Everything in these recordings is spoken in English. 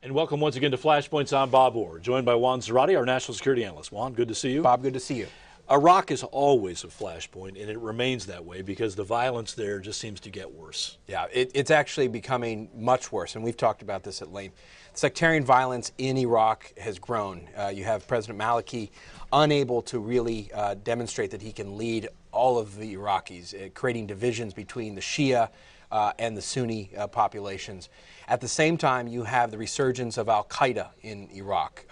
And welcome once again to Flashpoints. I'm Bob Orr, joined by Juan Zarate, our national security analyst. Juan, good to see you. Bob, good to see you. Iraq is always a flashpoint, and it remains that way because the violence there just seems to get worse. Yeah, it's actually becoming much worse, and we've talked about this at length. Sectarian violence in Iraq has grown. You have President Maliki unable to really demonstrate that he can lead all of the Iraqis, creating divisions between the Shia and the Sunni populations. At the same time, you have the resurgence of al-Qaeda in Iraq,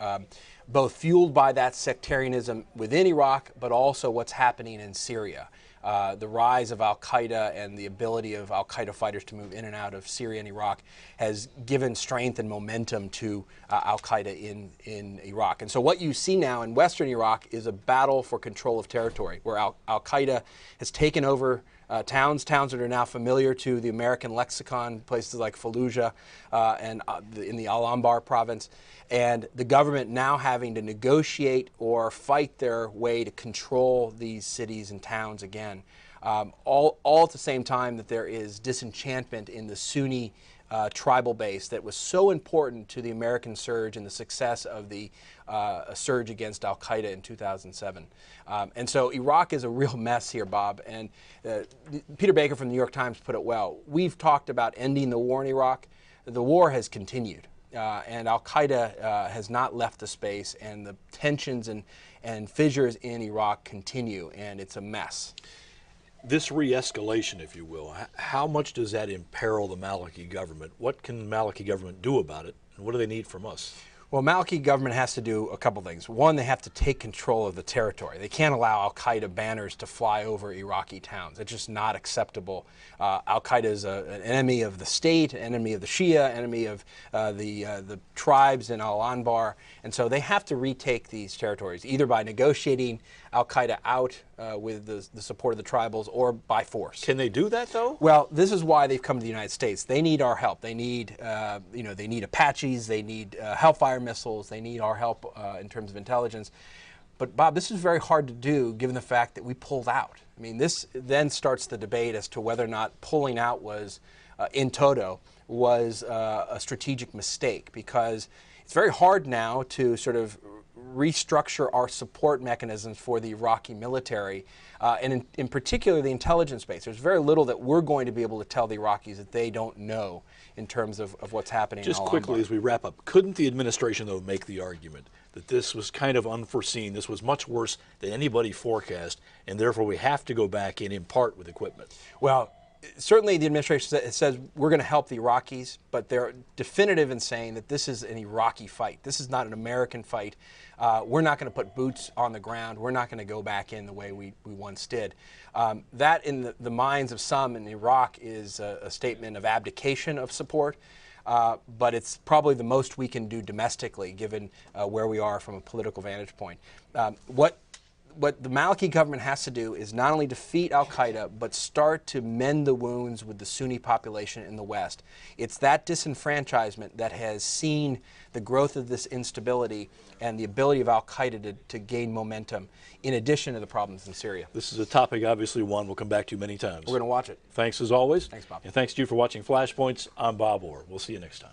both fueled by that sectarianism within Iraq, but also what's happening in Syria. The rise of al-Qaeda and the ability of al-Qaeda fighters to move in and out of Syria and Iraq has given strength and momentum to al-Qaeda in Iraq. And so what you see now in western Iraq is a battle for control of territory, where al-Qaeda has taken over towns that are now familiar to the American lexicon, places like Fallujah and in the Al-Anbar province, and the government now having to negotiate or fight their way to control these cities and towns again. All at the same time that there is disenchantment in the Sunni tribal base that was so important to the American surge and the success of the surge against al-Qaeda in 2007. And so Iraq is a real mess here, Bob. And Peter Baker from the New York Times put it well. We've talked about ending the war in Iraq. The war has continued. And al-Qaeda has not left the space, and the tensions and fissures in Iraq continue, and it's a mess. This re-escalation, if you will, how much does that imperil the Maliki government? What can the Maliki government do about it, and what do they need from us? Well, Maliki government has to do a couple things. One, they have to take control of the territory. They can't allow al-Qaeda banners to fly over Iraqi towns. It's just not acceptable. Al-Qaeda is an enemy of the state, an enemy of the Shia, enemy of the tribes in Al-Anbar, and so they have to retake these territories, either by negotiating al-Qaeda out with the support of the tribals, or by force. Can they do that, though? Well, this is why they've come to the United States. They need our help. They need, they need Apaches. They need Hellfire missiles. They need our help in terms of intelligence. But Bob, this is very hard to do given the fact that we pulled out. I mean, this then starts the debate as to whether or not pulling out was, in toto, was a strategic mistake, because it's very hard now to sort of restructure our support mechanisms for the Iraqi military, and in particular the intelligence base. There's very little that we're going to be able to tell the Iraqis that they don't know in terms of what's happening. Just quickly as we wrap up, couldn't the administration, though, make the argument that this was kind of unforeseen, this was much worse than anybody forecast, and therefore we have to go back in part with equipment? Well, certainly the administration says we're going to help the Iraqis, but they're definitive in saying that this is an Iraqi fight. This is not an American fight. We're not going to put boots on the ground. We're not going to go back in the way we once did. That, in the minds of some in Iraq, is a statement of abdication of support, but it's probably the most we can do domestically, given where we are from a political vantage point. What the Maliki government has to do is not only defeat al-Qaeda, but start to mend the wounds with the Sunni population in the West. It's that disenfranchisement that has seen the growth of this instability and the ability of al-Qaeda to gain momentum, in addition to the problems in Syria. This is a topic, obviously, one we'll come back to many times. We're going to watch it. Thanks as always. Thanks, Bob. And thanks to you for watching Flashpoints. I'm Bob Orr. We'll see you next time.